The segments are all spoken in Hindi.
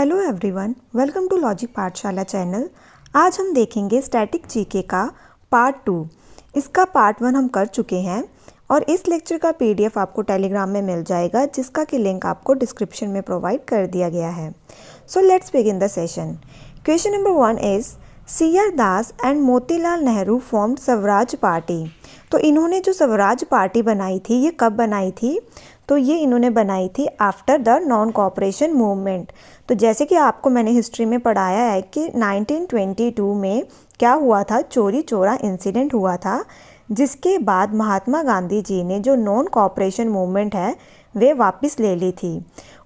Hello everyone, welcome to logic Pathshala channel. आज हम देखेंगे स्टैटिक जीके का पार्ट 2। इसका पार्ट 1 हम कर चुके हैं और इस लेक्चर का पीडीएफ आपको टेलीग्राम में मिल जाएगा, जिसका कि लिंक आपको डिस्क्रिप्शन में प्रोवाइड कर दिया गया है। So let's begin the session. Question number 1 is CR. Das and Motilal Nehru formed Swaraj party. तो इन्होंने जो स्वराज पार्टी बनाई थी, ये कब बनाई थी? तो ये इन्होंने बनाई थी after the non cooperation movement. तो जैसे कि आपको मैंने हिस्ट्री में पढ़ाया है कि 1922 में क्या हुआ था, चोरी चोरा इंसिडेंट हुआ था, जिसके बाद महात्मा गांधी जी ने जो नॉन कॉपरेशन मूवमेंट है वे वापस ले ली थी।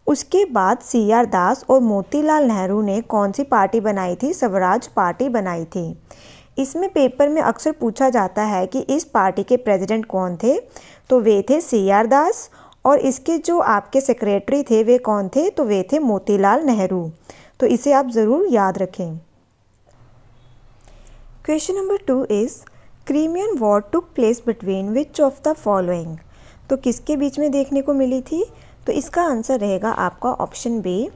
उसके बाद सी.आर. दास और मोतीलाल नेहरू ने कौन सी पार्टी बनाई थी? स्वराज पार्टी बनाई थी। इसमें पेपर में अक्सर पूछा जाता है कि इस पार्टी के प्रेसिडेंट कौन थे? तो वे थे सी.आर. दास और इसके जो आपके सेक्रेटरी थे वे कौन थे? तो वे थे मोतीलाल नेहरू। तो इसे आप ज़रूर याद रखें। Question number 2 is Crimean war took place between which of the following. तो किसके बीच में देखने को मिली थी? तो इसका आंसर रहेगा आपका ऑप्शन बी।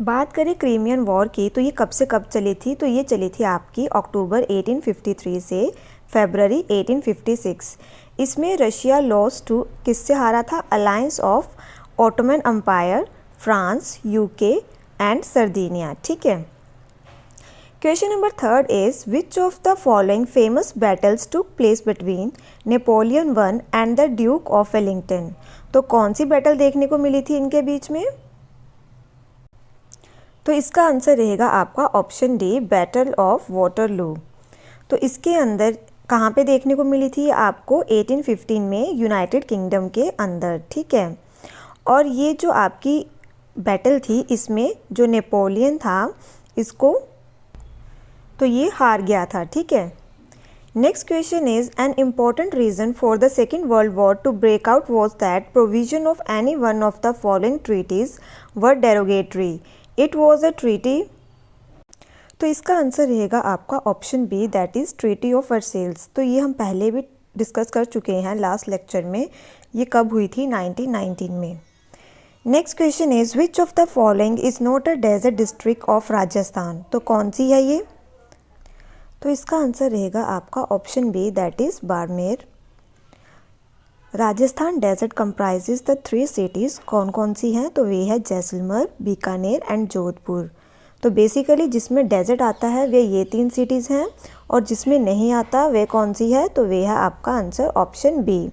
बात करें क्रीमियन वॉर की तो ये कब से कब चली थी? तो ये चली थी आपकी अक्टूबर 1853 से फरवरी 1856। इसमें रशिया लॉस टू किससे हारा था? Alliance of Ottoman Empire, France, UK and Sardinia. ठीक है। Question number 3 is which of the following famous battles took place between Napoleon one and the Duke of Wellington. तो कौन सी बैटल देखने को मिली थी इनके बीच में? तो इसका आंसर रहेगा आपका option D, battle of Waterloo. तो इसके अंदर कहाँ पे देखने को मिली थी आपको? 1815 में यूनाइटेड किंगडम के अंदर। ठीक है। और ये जो आपकी बैटल थी इसमें जो नेपोलियन था इसको तो ये हार गया था। ठीक है। Next question is an important reason for the second world war to break out was that provision of any one of the following treaties were derogatory. It was a treaty. तो इसका आंसर रहेगा आपका option B, that is treaty of Versailles. तो ये हम पहले भी डिस्कस कर चुके हैं लास्ट लेक्चर में। ये कब हुई थी? 1919 में। Next question is which of the following is not a desert district of Rajasthan. तो कौन सी है ये? तो इसका आंसर रहेगा आपका option B, that is Barmer. Rajasthan desert comprises the 3 cities. कौन कौन सी हैं? तो वे है जैसलमेर, बीकानेर एंड जोधपुर। तो बेसिकली जिसमें डेजर्ट आता है वे ये 3 सिटीज़ हैं और जिसमें नहीं आता वे कौन सी है? तो वे है आपका आंसर ऑप्शन बी।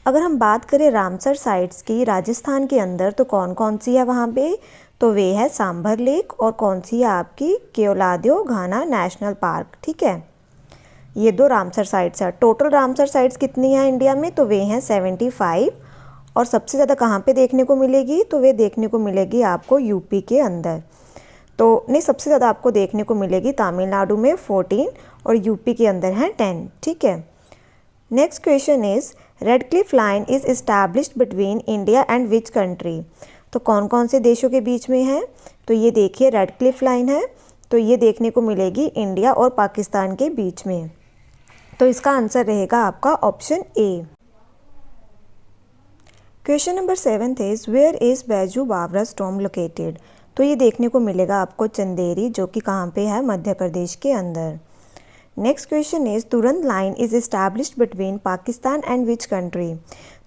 अगर हम बात करें रामसर साइट्स की राजस्थान के अंदर तो कौन कौन सी है वहाँ पे? तो वे है सांभर लेक और कौन सी है आपकी? केवलादेव घाना नेशनल पार्क। ठीक है। ये 2 रामसर साइट्स है। टोटल रामसर साइट्स कितनी है इंडिया में? तो वे हैं 75। और सबसे ज़्यादा कहाँ पे देखने को मिलेगी? तो वे देखने को मिलेगी आपको यूपी के अंदर। तो नहीं, सबसे ज़्यादा आपको देखने को मिलेगी तमिलनाडु में 14 और यूपी के अंदर हैं 10। ठीक है। Next question is red Cliff line is established between India and which country. तो कौन कौन से देशों के बीच में है? तो ये देखिए रेड क्लिफ लाइन है, तो ये देखने को मिलेगी इंडिया और पाकिस्तान के बीच में। तो इसका आंसर रहेगा आपका option A. Question number 7 is where is Baiju Bawra storm located. तो ये देखने को मिलेगा आपको चंदेरी, जो कि कहाँ पे है? मध्य प्रदेश के अंदर। नेक्स्ट क्वेश्चन इज तुरंत line is established between Pakistan and which country.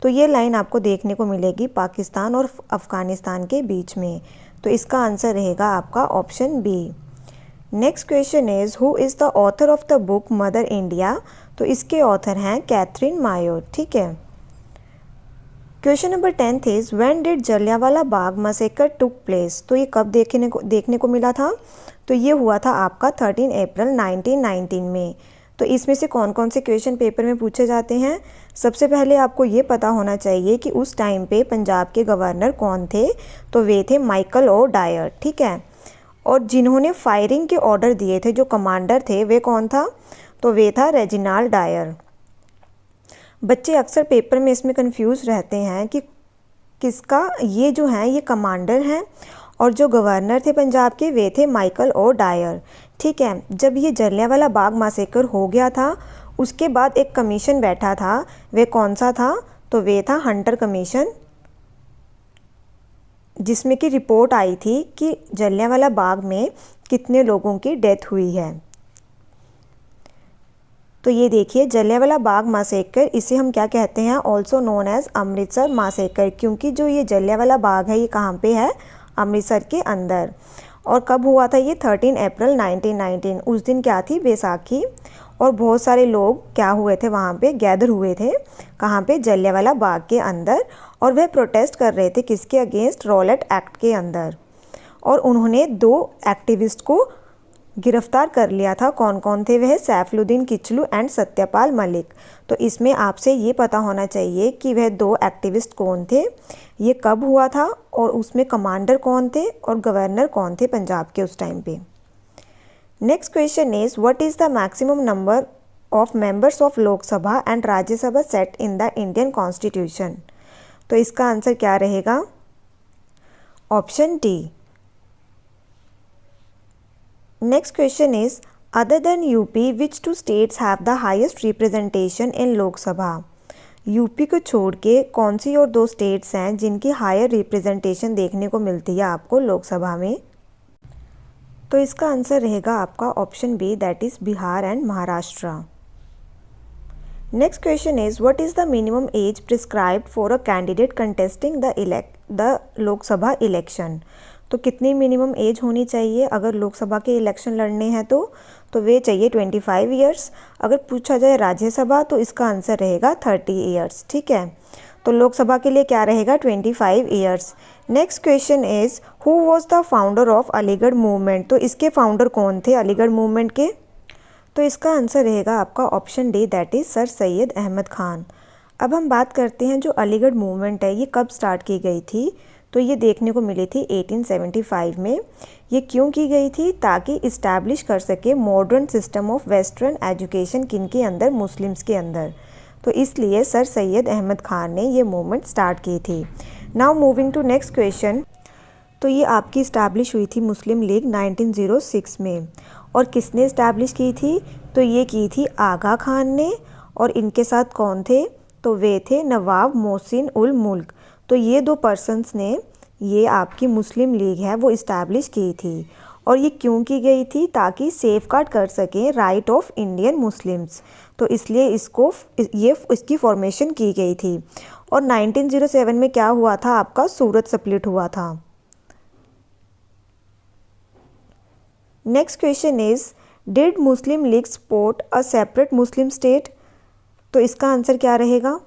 तो ये लाइन आपको देखने को मिलेगी पाकिस्तान और अफगानिस्तान के बीच में। तो इसका आंसर रहेगा आपका option B. Next question is who is the author of the book Mother India. तो इसके ऑथर हैं कैथरीन मायो। ठीक है। Question number 10 is when did Jallianwala Bagh massacre took place. तो ये कब देखने को मिला था? तो ये हुआ था आपका 13 अप्रैल 1919 में। तो इसमें से कौन कौन से क्वेश्चन पेपर में पूछे जाते हैं? सबसे पहले आपको ये पता होना चाहिए कि उस टाइम पे पंजाब के गवर्नर कौन थे? तो वे थे माइकल ओ डायर। ठीक है। और जिन्होंने फायरिंग के ऑर्डर दिए थे, जो कमांडर थे, वे कौन था? तो वे था रेजिनाल्ड डायर। बच्चे अक्सर पेपर में इसमें कंफ्यूज रहते हैं कि किसका ये जो है ये कमांडर हैं और जो गवर्नर थे पंजाब के वे थे माइकल ओ डायर। ठीक है। जब ये जलियांवाला बाग मैसेकर हो गया था उसके बाद एक कमीशन बैठा था, वे कौन सा था? तो वे था हंटर कमीशन। जिसमें कि रिपोर्ट आई थी कि जलियांवाला बाग में कितने लोगों की डेथ हुई है। तो ये देखिए जलियांवाला बाग मैसेकर, इसे हम क्या कहते हैं, also known as Amritsar massacre, क्योंकि जो ये जलियांवाला बाग है ये कहाँ पे है, अमृतसर के अंदर। और कब हुआ था ये, 13 अप्रैल 1919। उस दिन क्या थी, बैसाखी। और बहुत सारे लोग क्या हुए थे वहाँ पे, गैदर हुए थे कहाँ पे, जलियांवाला बाग के अंदर। और वह प्रोटेस्ट कर रहे थे किसके अगेंस्ट, रॉलेट एक्ट के अंदर। और उन्होंने 2 एक्टिविस्ट को गिरफ्तार कर लिया था। कौन कौन थे वह, सैफुद्दीन किचलू एंड सत्यपाल मलिक। तो इसमें आपसे ये पता होना चाहिए कि वह 2 एक्टिविस्ट कौन थे, ये कब हुआ था, और उसमें कमांडर कौन थे और गवर्नर कौन थे पंजाब के उस टाइम पे। Next question is what is the maximum number of members of Lok Sabha and Rajya Sabha set in the Indian constitution. तो इसका आंसर क्या रहेगा, option D. Next question is, other than UP, which 2 states have the highest representation in लोक सभा। यूपी को छोड़ के कौन सी और 2 स्टेट्स हैं जिनकी हायर रिप्रेजेंटेशन देखने को मिलती है आपको लोकसभा में। तो इसका आंसर रहेगा आपका option B, that is Bihar and Maharashtra. Next question is what is the minimum age prescribed for a candidate contesting the Lok Sabha election. तो कितनी मिनिमम एज होनी चाहिए अगर लोकसभा के इलेक्शन लड़ने हैं तो वे चाहिए 25 ईयर्स। अगर पूछा जाए राज्यसभा तो इसका आंसर रहेगा 30 ईयर्स। ठीक है, तो लोकसभा के लिए क्या रहेगा, 25 years. Next question is who was the founder of Aligarh movement. तो इसके फाउंडर कौन थे अलीगढ़ मूवमेंट के। तो इसका आंसर रहेगा आपका option D, that is sir Syed Ahmad Khan. अब हम बात करते हैं जो अलीगढ़ मूवमेंट है ये कब स्टार्ट की गई थी। तो ये देखने को मिली थी 1875 में। ये क्यों की गई थी, ताकि इस्टेब्लिश कर सके modern system of western education किनके अंदर, मुस्लिम्स के अंदर। तो इसलिए सर सैयद अहमद खान ने ये मूवमेंट स्टार्ट की थी। Now moving to next question. तो ये आपकी इस्टेब्लिश हुई थी मुस्लिम लीग 1906 में। और किसने इस्टेब्लिश की थी, तो ये की थी आगा खान ने। और इनके साथ कौन थे, तो वे थे नवाब मोहसिन उल मुल्क। तो ये 2 पर्सन्स ने ये आपकी मुस्लिम लीग है वो इस्टेब्लिश की थी। और ये क्यों की गई थी, ताकि सेफगार्ड कर सकें राइट ऑफ इंडियन मुस्लिम्स। तो इसलिए इसकी फॉर्मेशन की गई थी। और 1907 में क्या हुआ था आपका, सूरत स्प्लिट हुआ था। Next question is did Muslim league support a separate Muslim state. तो इसका आंसर क्या रहेगा।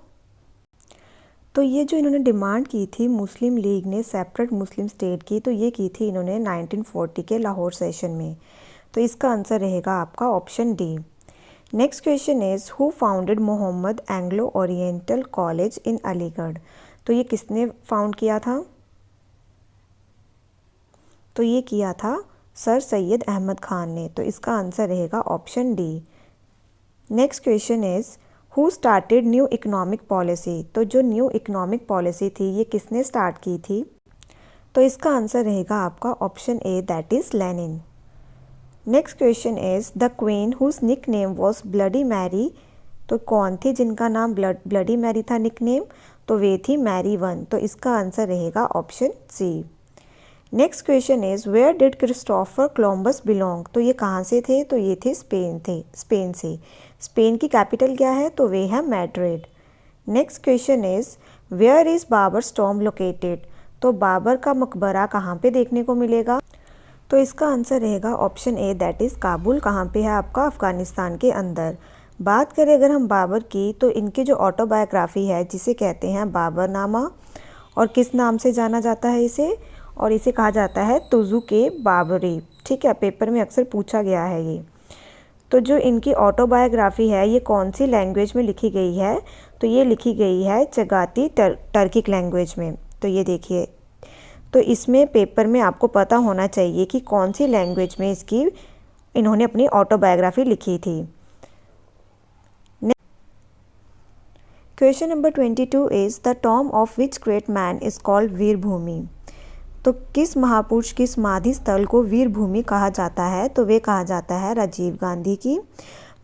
तो ये जो इन्होंने डिमांड की थी मुस्लिम लीग ने सेपरेट मुस्लिम स्टेट की, तो ये की थी इन्होंने 1940 के लाहौर सेशन में। तो इसका आंसर रहेगा आपका option D. Next question is who founded Mohammedan Anglo Oriental college in Aligarh. तो ये किसने फाउंड किया था, तो ये किया था सर सैयद अहमद खान ने। तो इसका आंसर रहेगा option D. Next question is who started new economic policy. तो जो न्यू इकोनॉमिक पॉलिसी थी ये किसने स्टार्ट की थी, तो इसका आंसर रहेगा आपका option A, that is Lenin. Next question is the queen whose nick name was Bloody Mary. तो कौन थी जिनका नाम ब्लडी मैरी था निक नेम, तो वे थी मैरी वन। तो इसका आंसर रहेगा option C. Next question is where did Christopher Columbus belong. तो ये कहाँ से थे, तो ये थे स्पेन से। स्पेन की कैपिटल क्या है, तो वे है Madrid. Next question is where is Babar tomb located. तो बाबर का मकबरा कहाँ पे देखने को मिलेगा, तो इसका आंसर रहेगा option A, that is Kabul. कहाँ पे है आपका, अफ़गानिस्तान के अंदर। बात करें अगर हम बाबर की, तो इनकी जो ऑटोबायोग्राफी है जिसे कहते हैं बाबरनामा, और किस नाम से जाना जाता है इसे, और इसे कहा जाता है तुज़ुक-ए बाबरी। ठीक है, पेपर में अक्सर पूछा गया है ये। तो जो इनकी ऑटोबायोग्राफी है ये कौन सी लैंग्वेज में लिखी गई है, तो ये लिखी गई है चगाती टर्किक लैंग्वेज में। तो ये देखिए, तो इसमें पेपर में आपको पता होना चाहिए कि कौन सी लैंग्वेज में इन्होंने अपनी ऑटोबायोग्राफी लिखी थी। Question number 22 is the tomb of which great man is called Veerbhumi. तो किस महापुरुष की समाधि स्थल को वीरभूमि कहा जाता है, तो वे कहा जाता है राजीव गांधी की।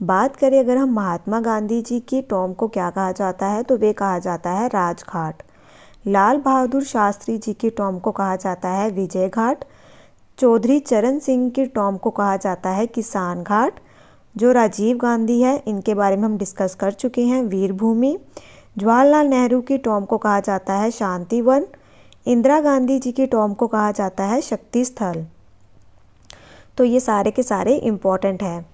बात करें अगर हम महात्मा गांधी जी की टॉम को क्या कहा जाता है, तो वे कहा जाता है राजघाट। लाल बहादुर शास्त्री जी की टॉम्ब को कहा जाता है विजय घाट। चौधरी चरण सिंह की टॉम्ब को कहा जाता है किसान घाट। जो राजीव गांधी है इनके बारे में हम डिस्कस कर चुके हैं, वीर भूमि। जवाहरलाल नेहरू की टॉम्ब को कहा जाता है शांति वन। इंदिरा गांधी जी की टॉम्ब को कहा जाता है शक्ति स्थल। तो ये सारे के सारे इम्पॉर्टेंट है।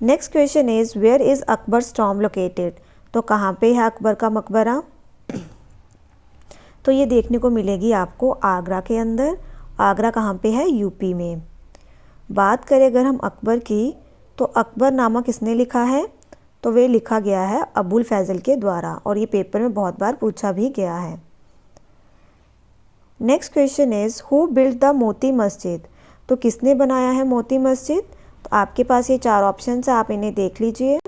Next question is where is Akbar's tomb located. तो कहाँ पे है अकबर का मकबरा। तो ये देखने को मिलेगी आपको आगरा के अंदर। आगरा कहाँ पे है, यूपी में। बात करें अगर हम अकबर की, तो अकबरनामा किसने लिखा है, तो वे लिखा गया है अबुल फैजल के द्वारा, और ये पेपर में बहुत बार पूछा भी गया है। Next question is who build the Moti Masjid. तो किसने बनाया है मोती मस्जिद। तो आपके पास ये 4 ऑप्शन है, आप इन्हें देख लीजिए।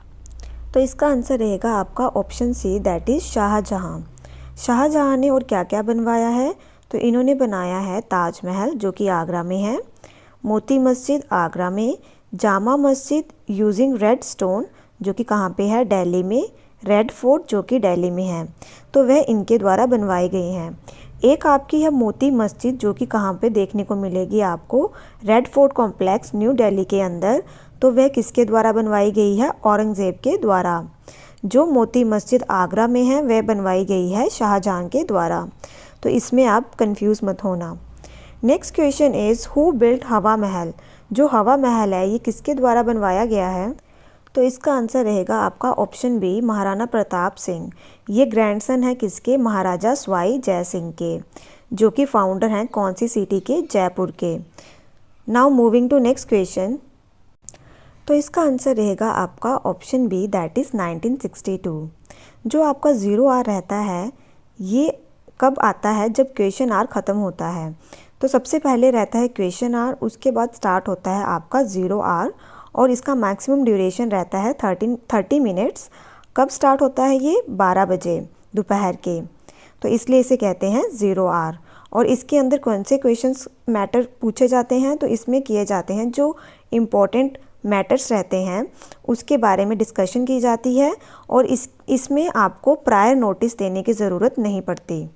तो इसका आंसर रहेगा आपका option C, that is Shah Jahan. Shah Jahan ने और क्या क्या बनवाया है, तो इन्होंने बनाया है ताजमहल जो कि आगरा में है, मोती मस्जिद आगरा में, Jama Masjid using red stone जो कि कहाँ पे है, दिल्ली में, रेड फोर्ट जो कि दिल्ली में है। तो वह इनके द्वारा बनवाई गई हैं। एक आपकी है मोती मस्जिद जो कि कहाँ पे देखने को मिलेगी आपको, red fort complex new Delhi के अंदर। तो वह किसके द्वारा बनवाई गई है, औरंगज़ेब के द्वारा। जो मोती मस्जिद आगरा में है वह बनवाई गई है शाहजहां के द्वारा। तो इसमें आप कंफ्यूज मत होना। Next question is who built हवा महल। जो हवा महल है ये किसके द्वारा बनवाया गया है, तो इसका आंसर रहेगा आपका ऑप्शन बी, महाराणा प्रताप सिंह। ये ग्रैंडसन है किसके, महाराजा सवाई जय सिंह के, जो कि फाउंडर हैं कौन सी सिटी के, जयपुर के। Now moving to next question. तो इसका आंसर रहेगा आपका ऑप्शन बी, दैट इज़ 1962। जो आपका 0 आर रहता है ये कब आता है, जब क्वेश्चन आर ख़त्म होता है। तो सबसे पहले रहता है क्वेश्चन आर, उसके बाद स्टार्ट होता है आपका 0 आर, और इसका मैक्सिमम ड्यूरेशन रहता है 30 मिनट्स। कब स्टार्ट होता है ये, 12 बजे दोपहर के। तो इसलिए इसे कहते हैं 0 आर। और इसके अंदर कौन से क्वेश्चंस मैटर पूछे जाते हैं, तो इसमें किए जाते हैं जो इम्पोर्टेंट मैटर्स रहते हैं उसके बारे में डिस्कशन की जाती है, और इसमें आपको प्रायर नोटिस देने की ज़रूरत नहीं पड़ती।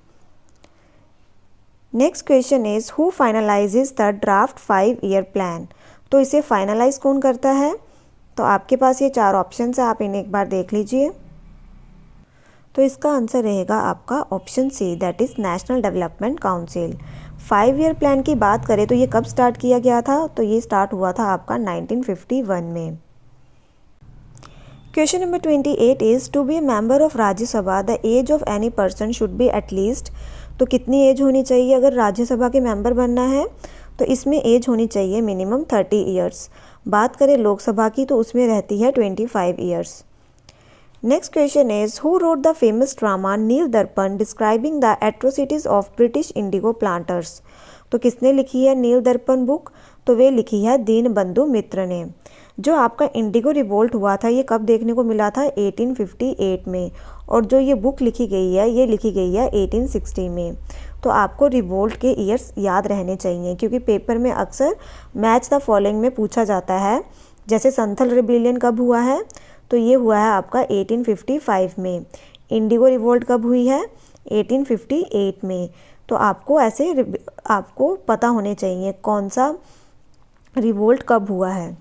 Next question is who finalises the draft 5 year plan. तो इसे फाइनलाइज कौन करता है, तो आपके पास ये 4 ऑप्शन है, आप इन्हें एक बार देख लीजिए। तो इसका आंसर रहेगा आपका option C, that is national development council. 5 year plan की बात करें तो ये कब स्टार्ट किया गया था, तो ये स्टार्ट हुआ था आपका 1951 में। Question number 28 is to be a member of Rajya Sabha the age of any person should be at least. तो कितनी एज होनी चाहिए अगर राज्यसभा के मेंबर बनना है, तो इसमें एज होनी चाहिए मिनिमम 30 ईयर्स। बात करें लोकसभा की तो उसमें रहती है 25 years. Next question is who wrote the famous drama Neel Darpan describing the atrocities of British indigo planters. तो किसने लिखी है नील दर्पण बुक, तो वे लिखी है दीनबंधु मित्र ने। जो आपका इंडिगो रिवोल्ट हुआ था ये कब देखने को मिला था, 1858 में, और जो ये बुक लिखी गई है ये लिखी गई है 1860 में। तो आपको रिवोल्ट के ईयर्स याद रहने चाहिए क्योंकि पेपर में अक्सर मैच द फॉलोइंग में पूछा जाता है। जैसे संथल रिबेलियन कब हुआ है, तो ये हुआ है आपका 1855 में। इंडिगो रिवोल्ट कब हुई है, 1858 में। तो आपको ऐसे आपको पता होने चाहिए कौन सा रिवोल्ट कब हुआ है।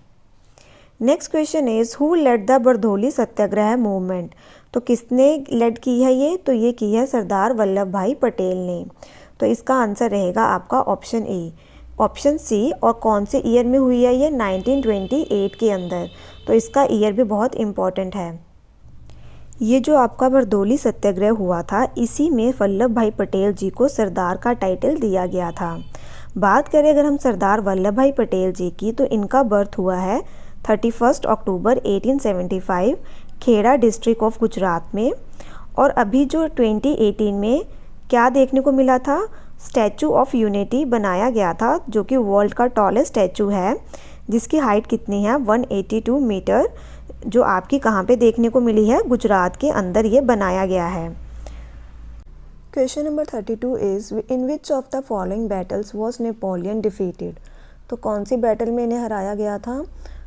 Next question is who led the Bardoli Satyagraha movement. तो किसने लेड की है ये, तो ये की है सरदार वल्लभ भाई पटेल ने। तो इसका आंसर रहेगा आपका ऑप्शन ए, ऑप्शन सी। और कौन से ईयर में हुई है ये, 1928 के अंदर। तो इसका ईयर भी बहुत इम्पॉर्टेंट है। ये जो आपका बरदौली सत्याग्रह हुआ था इसी में वल्लभ भाई पटेल जी को सरदार का टाइटल दिया गया था। बात करें अगर हम सरदार वल्लभ भाई पटेल जी की, तो इनका बर्थ हुआ है 31 अक्टूबर 1875 खेड़ा डिस्ट्रिक्ट ऑफ गुजरात में। और अभी जो 2018 में क्या देखने को मिला था, स्टैचू ऑफ यूनिटी बनाया गया था जो कि वर्ल्ड का टॉलेस्ट स्टैचू है, जिसकी हाइट कितनी है 182 मीटर, जो आपकी कहाँ पे देखने को मिली है, गुजरात के अंदर ये बनाया गया है। Question number 32 is in which of the following battles was Napoleon defeated. तो कौन सी बैटल में इन्हें हराया गया था,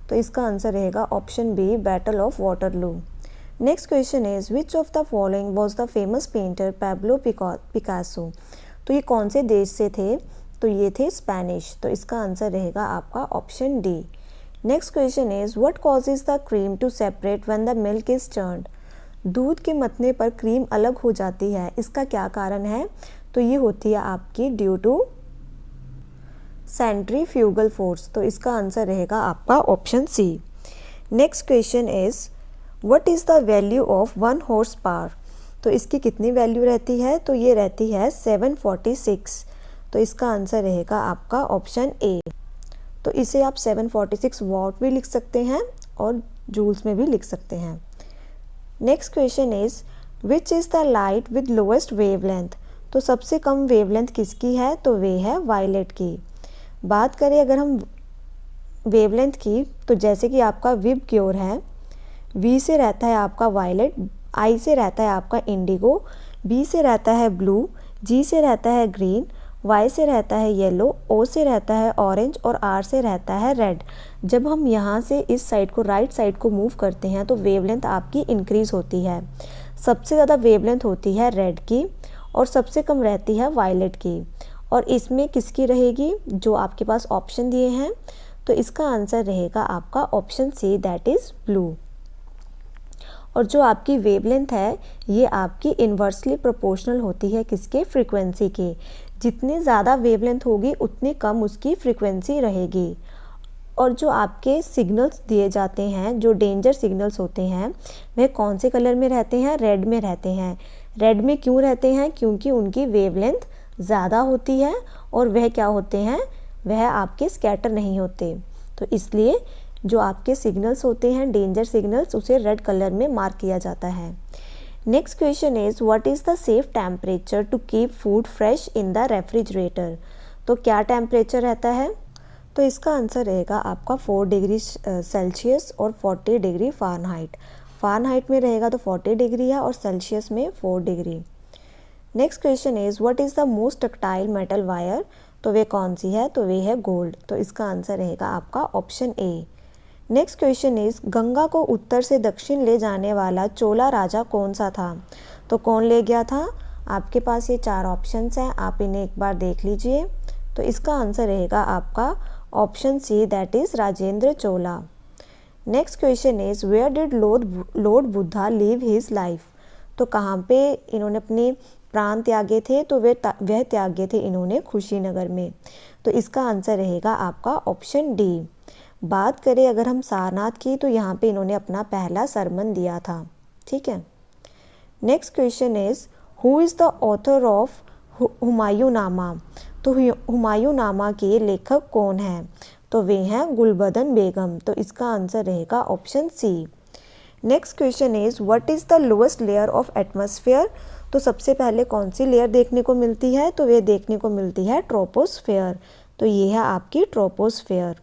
तो इसका आंसर रहेगा option B, battle of Waterloo. Next question is which of the following was the famous painter Pablo Picasso. तो ये कौन से देश से थे, तो ये थे स्पेनिश, तो इसका आंसर रहेगा आपका option D. Next question is what causes the cream to separate when the milk is turned. दूध के मतने पर क्रीम अलग हो जाती है, इसका क्या कारण है, तो ये होती है आपकी ड्यू टू सेंट्रीफ्यूगल फोर्स, तो इसका आंसर रहेगा आपका option C. Next question is what is the value of 1 horse power. तो इसकी कितनी वैल्यू रहती है, तो ये रहती है 746, तो इसका आंसर रहेगा आपका ऑप्शन ए। तो इसे आप 746 वॉट भी लिख सकते हैं और जूल्स में भी लिख सकते हैं। Next question is which is the light with lowest wavelength. तो सबसे कम वेवलेंथ किसकी है, तो वे है वायलेट की। बात करें अगर हम वेवलेंथ की, तो जैसे कि आपका विब क्योर है, वी से रहता है आपका वायलेट, आई से रहता है आपका इंडिगो, बी से रहता है ब्लू, जी से रहता है ग्रीन, वाई से रहता है येलो, ओ से रहता है ऑरेंज और आर से रहता है रेड। जब हम यहाँ से इस साइड को राइट साइड को मूव करते हैं तो वेवलेंथ आपकी इंक्रीज़ होती है। सबसे ज़्यादा वेवलेंथ होती है रेड की और सबसे कम रहती है वायलेट की। और इसमें किसकी रहेगी, जो आपके पास ऑप्शन दिए हैं, तो इसका आंसर रहेगा आपका option C, that is blue. और जो आपकी वेवलेंथ है ये आपकी इन्वर्सली प्रोपोर्शनल होती है किसके, फ्रीक्वेंसी के। जितनी ज़्यादा वेवलेंथ होगी उतनी कम उसकी फ्रीक्वेंसी रहेगी। और जो आपके सिग्नल्स दिए जाते हैं, जो डेंजर सिग्नल्स होते हैं, वह कौन से कलर में रहते हैं, रेड में रहते हैं। रेड में क्यों रहते हैं, क्योंकि उनकी वेवलेंथ ज़्यादा होती है और वह क्या होते हैं, वह आपके स्कैटर नहीं होते। तो इसलिए जो आपके सिग्नल्स होते हैं, डेंजर सिग्नल्स, उसे रेड कलर में मार्क किया जाता है। Next question is what is the safe temperature to keep food fresh in the refrigerator. तो क्या टेम्परेचर रहता है, तो इसका आंसर रहेगा आपका 4 डिग्री सेल्सियस और 40 डिग्री फ़ारेनहाइट। फ़ारेनहाइट में रहेगा तो 40 डिग्री है और सेल्सियस में 4 degree. Next question is what is the most ductile metal wire. तो वे कौन सी है, तो वे है गोल्ड, तो इसका आंसर रहेगा आपका option A. Next question is Ganga को उत्तर से दक्षिण ले जाने वाला चोला राजा कौन सा था। तो कौन ले गया था, आपके पास ये 4 ऑप्शंस हैं, आप इन्हें एक बार देख लीजिए। तो इसका आंसर रहेगा आपका option C, that is Rajendra Chola. Next question is where did lord Buddha live his life. तो कहाँ पे इन्होंने अपने प्राण त्यागे थे, तो वह त्यागे थे इन्होंने खुशीनगर में, तो इसका आंसर रहेगा आपका ऑप्शन डी। बात करें अगर हम सारनाथ की, तो यहाँ पे इन्होंने अपना पहला सरमन दिया था, ठीक है। Next question is who is the author of Humayunnama. तो हुमायूंनामा के लेखक कौन हैं, तो वे हैं गुलबदन बेगम, तो इसका आंसर रहेगा option C. Next question is what is the lowest layer of atmosphere. तो सबसे पहले कौन सी लेयर देखने को मिलती है, तो वे देखने को मिलती है ट्रोपोस्फेयर, तो ये है आपकी troposphere.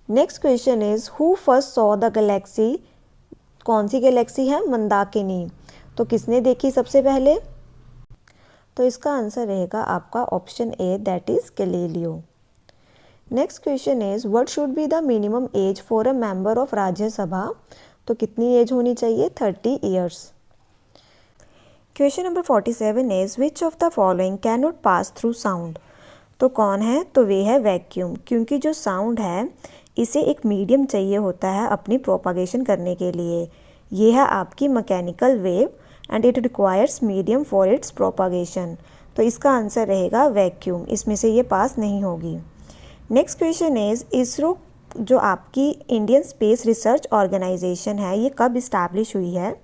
Next question is who first saw the Galaxy. कौन सी गैलेक्सी है, मंदाकिनी, तो किसने देखी सबसे पहले, तो इसका आंसर रहेगा आपका option A, that is Galileo. Next question is what should be the minimum as for a member of Rajya Sabha. तो कितनी एज होनी चाहिए, 30 years. Question number 47 is which of the following can not pass through sound. तो कौन है, तो वे है वैक्यूम, क्योंकि जो साउंड है इसे एक मीडियम चाहिए होता है अपनी प्रोपागेशन करने के लिए। ये है आपकी mechanical wave and it requires medium for its propagation, तो इसका आंसर रहेगा वैक्यूम, इसमें से ये पास नहीं होगी। नेक्स्ट क्वेश्चन इज़ इसरो जो आपकी इंडियन स्पेस रिसर्च ऑर्गेनाइजेशन है, ये कब इस्टेब्लिश हुई है,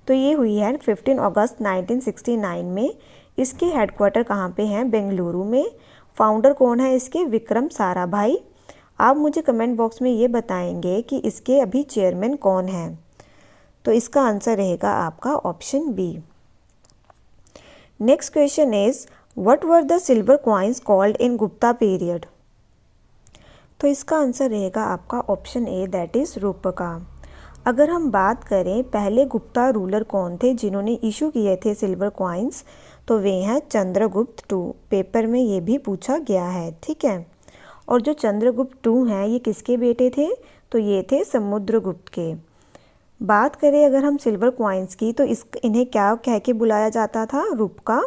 तो ये हुई है 15 अगस्त 1969 में। इसके हेडक्वार्टर कहाँ पे हैं, बेंगलुरु में। फाउंडर कौन है इसके, विक्रम साराभाई। आप मुझे कमेंट बॉक्स में ये बताएंगे कि इसके अभी चेयरमैन कौन हैं, तो इसका आंसर रहेगा आपका option B. Next question is what were the silver coins called in Gupta period. तो इसका आंसर रहेगा आपका ऑप्शन ए, दैट इज़ रूपका। अगर हम बात करें पहले गुप्ता रूलर कौन थे जिन्होंने इशू किए थे सिल्वर कॉइन्स, तो वे हैं चंद्रगुप्त टू। पेपर में ये भी पूछा गया है, ठीक है। और जो चंद्रगुप्त टू हैं ये किसके बेटे थे, तो ये थे समुद्रगुप्त के। बात करें अगर हम सिल्वर कॉइन्स की, तो इन्हें क्या कह के बुलाया जाता था? रूपका।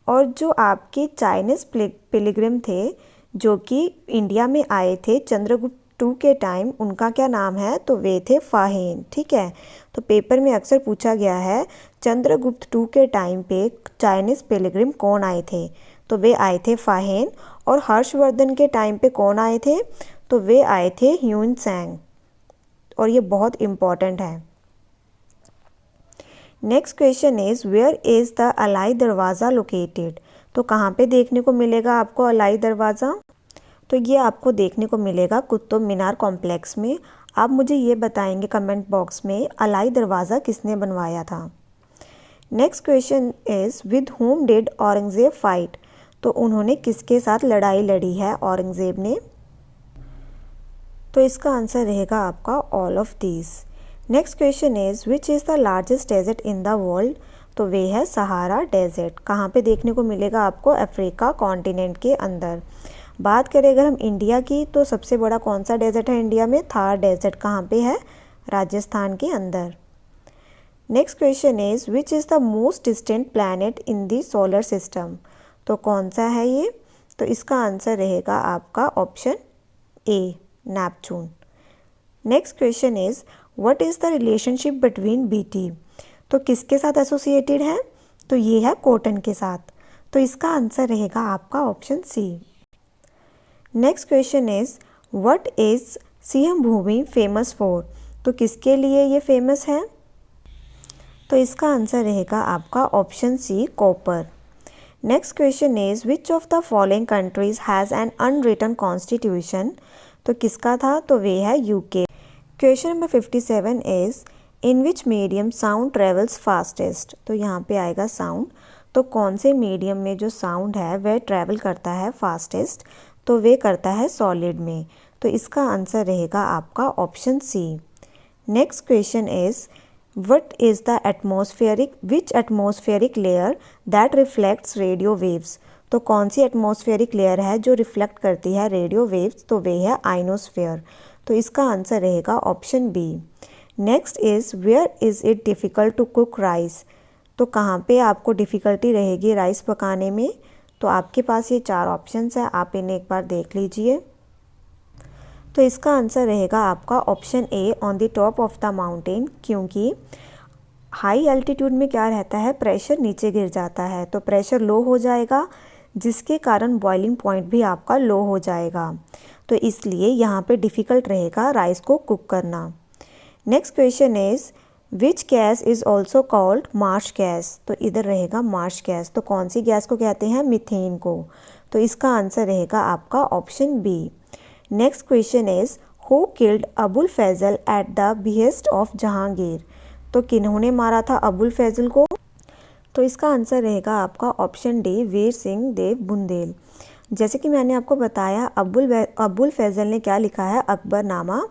और जो आपके चाइनीज़ पिलग्रिम थे जो कि इंडिया में आए थे चंद्रगुप्त टू के टाइम, उनका क्या नाम है? तो वे थे फाहिन। ठीक है, तो पेपर में अक्सर पूछा गया है चंद्रगुप्त टू के टाइम पे चाइनीज़ पिलग्रिम कौन आए थे? तो वे आए थे फाहिन। और हर्षवर्धन के टाइम पे कौन आए थे? तो वे आए थे ह्यून सैंग। और ये बहुत इम्पॉर्टेंट है। Next question is where is the Alai Darwaza located? तो कहाँ पे देखने को मिलेगा आपको अलाई दरवाज़ा? तो ये आपको देखने को मिलेगा कुतुब मीनार कॉम्प्लेक्स में। आप मुझे ये बताएंगे कमेंट बॉक्स में अलाई दरवाज़ा किसने बनवाया था। Next question is with home did Aurangzeb fight? तो उन्होंने किसके साथ लड़ाई लड़ी है औरंगज़ेब ने? तो इसका आंसर रहेगा आपका all of these. Next question is which is the largest desert in the world? तो वे है सहारा डेजर्ट। कहाँ पे देखने को मिलेगा आपको? अफ्रीका कॉन्टिनेंट के अंदर। बात करें अगर हम इंडिया की, तो सबसे बड़ा कौन सा डेजर्ट है इंडिया में? थार डेजर्ट। कहाँ पे है? राजस्थान के अंदर। Next question is which is the most distant planet in the solar system? तो कौन सा है ये? तो इसका आंसर रहेगा आपका option A, Neptune. Next question is what is the relationship between BT? तो किसके साथ एसोसिएटेड है? तो ये है कॉटन के साथ। तो इसका आंसर रहेगा आपका option C. Next question is what is Singhbhum famous for? तो किसके लिए ये फेमस है? तो इसका आंसर रहेगा आपका option C, copper. Next question is which of the following countries has an unwritten constitution? तो किसका था? तो वे है UK. Question number 57 is in which medium sound travels fastest? तो यहाँ पे आएगा साउंड। तो कौन से मीडियम में जो साउंड है वह ट्रैवल करता है फास्टेस्ट? तो वे करता है सॉलिड में। तो इसका आंसर रहेगा आपका option C. Next question is what is the which atmospheric layer that reflects radio waves? तो कौन सी एटमॉस्फेरिक लेयर है जो रिफ्लेक्ट करती है रेडियो वेव्स? तो वे है आइनोस्फेयर। तो इसका आंसर रहेगा option B. Next is where is it difficult to cook rice? तो कहाँ पे आपको डिफ़िकल्टी रहेगी राइस पकाने में? तो आपके पास ये 4 ऑप्शंस है, आप इन्हें एक बार देख लीजिए। तो इसका आंसर रहेगा आपका option A, on the top of the mountain. क्योंकि हाई एल्टीट्यूड में क्या रहता है? प्रेशर नीचे गिर जाता है, तो प्रेशर लो हो जाएगा जिसके कारण बॉइलिंग पॉइंट भी आपका लो हो जाएगा। तो इसलिए यहाँ पे डिफ़िकल्ट रहेगा राइस को कुक करना। Next question is which gas is also called Marsh gas? तो इधर रहेगा मार्श गैस। तो कौन सी गैस को कहते हैं? मीथेन को। तो इसका आंसर रहेगा आपका option B. Next question is who killed Abul Fazal at the behest of Jahangir? तो किन्होंने मारा था अबुल फैजल को? तो इसका आंसर रहेगा आपका ऑप्शन डी, वीर सिंह देव बुंदेल। जैसे कि मैंने आपको बताया अबुल फैजल ने क्या लिखा है? अकबरनामा।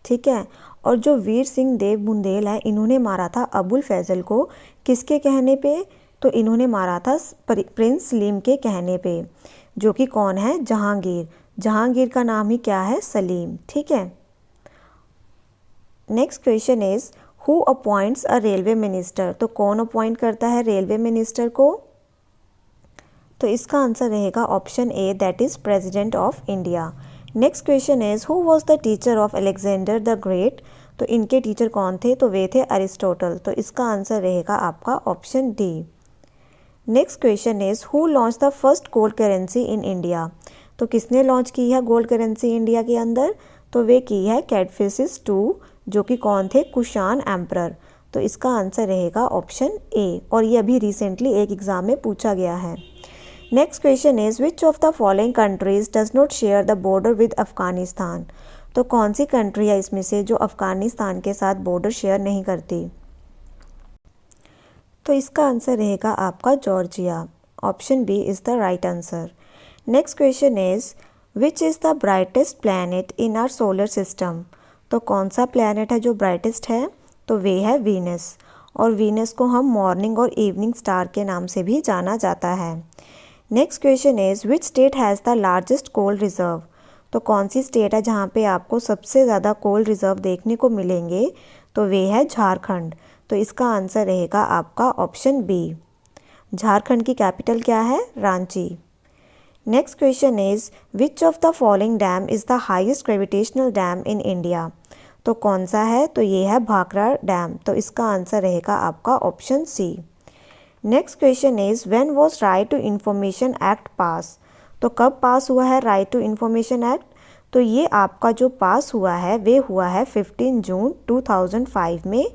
ठीक है, और जो वीर सिंह देव बुंदेल है इन्होंने मारा था अबुल फैजल को किसके कहने पे? तो इन्होंने मारा था प्रिंस सलीम के कहने पे, जो कि कौन है? जहांगीर। जहांगीर का नाम ही क्या है? सलीम। ठीक है। Next question is who appoints a railway minister? तो कौन अपॉइंट करता है रेलवे मिनिस्टर को? तो इसका आंसर रहेगा option A, that is president of India. Next question is who was the teacher of Alexander the great? तो इनके टीचर कौन थे? तो वे थे अरिस्टोटल। तो इसका आंसर रहेगा आपका option D. Next question is who launch the first gold currency in India? तो किसने लॉन्च की है गोल्ड करेंसी इंडिया के अंदर? तो वे की है कैडफिसिस टू, जो कि कौन थे? कुशान एम्परर। तो इसका आंसर रहेगा ऑप्शन ए, और ये अभी रिसेंटली एक एग्ज़ाम में पूछा गया है। Next question is which of the following countries does not share the border with Afghanistan? तो कौन सी कंट्री है इसमें से जो अफगानिस्तान के साथ बॉर्डर शेयर नहीं करती? तो इसका आंसर रहेगा आपका Georgia. Option B is the right answer. Next question is which is the brightest planet in our solar system? तो कौन सा प्लैनेट है जो ब्राइटेस्ट है? तो वे है वीनस। और वीनस को हम मॉर्निंग और इवनिंग स्टार के नाम से भी जाना जाता है। Next question is which state has the largest coal reserve? तो कौन सी स्टेट है जहाँ पे आपको सबसे ज़्यादा कोल रिजर्व देखने को मिलेंगे? तो वे है झारखंड। तो इसका आंसर रहेगा आपका ऑप्शन बी। झारखंड की कैपिटल क्या है? Ranchi. Next question is which of the following dam is the highest gravitational dam in India? तो कौन सा है? तो ये है भाखड़ा डैम। तो इसका आंसर रहेगा आपका option C. Next question is when was right to information act pass? तो कब पास हुआ है राइट टू इंफॉर्मेशन एक्ट? तो ये आपका जो पास हुआ है वे हुआ है 15 जून 2005 में,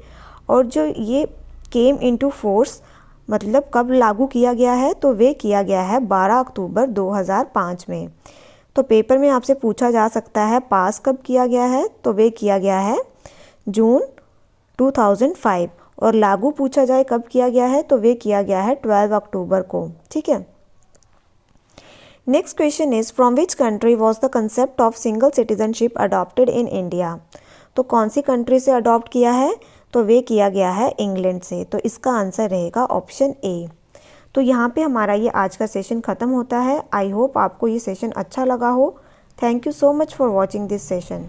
और जो ये केम इनटू फोर्स मतलब कब लागू किया गया है? तो वे किया गया है 12 अक्टूबर 2005 में। तो पेपर में आपसे पूछा जा सकता है पास कब किया गया है? तो वे किया गया है जून 2005, और लागू पूछा जाए कब किया गया है? तो वे किया गया है 12 अक्टूबर को। ठीक है। Next question is from which country was the concept of single citizenship adopted in India? तो कौन सी कंट्री से अडॉप्ट किया है? तो वे किया गया है इंग्लैंड से। तो इसका आंसर रहेगा ऑप्शन ए। तो यहाँ पे हमारा ये आज का सेशन ख़त्म होता है। आई होप आपको ये सेशन अच्छा लगा हो। Thank you so much for watching this session.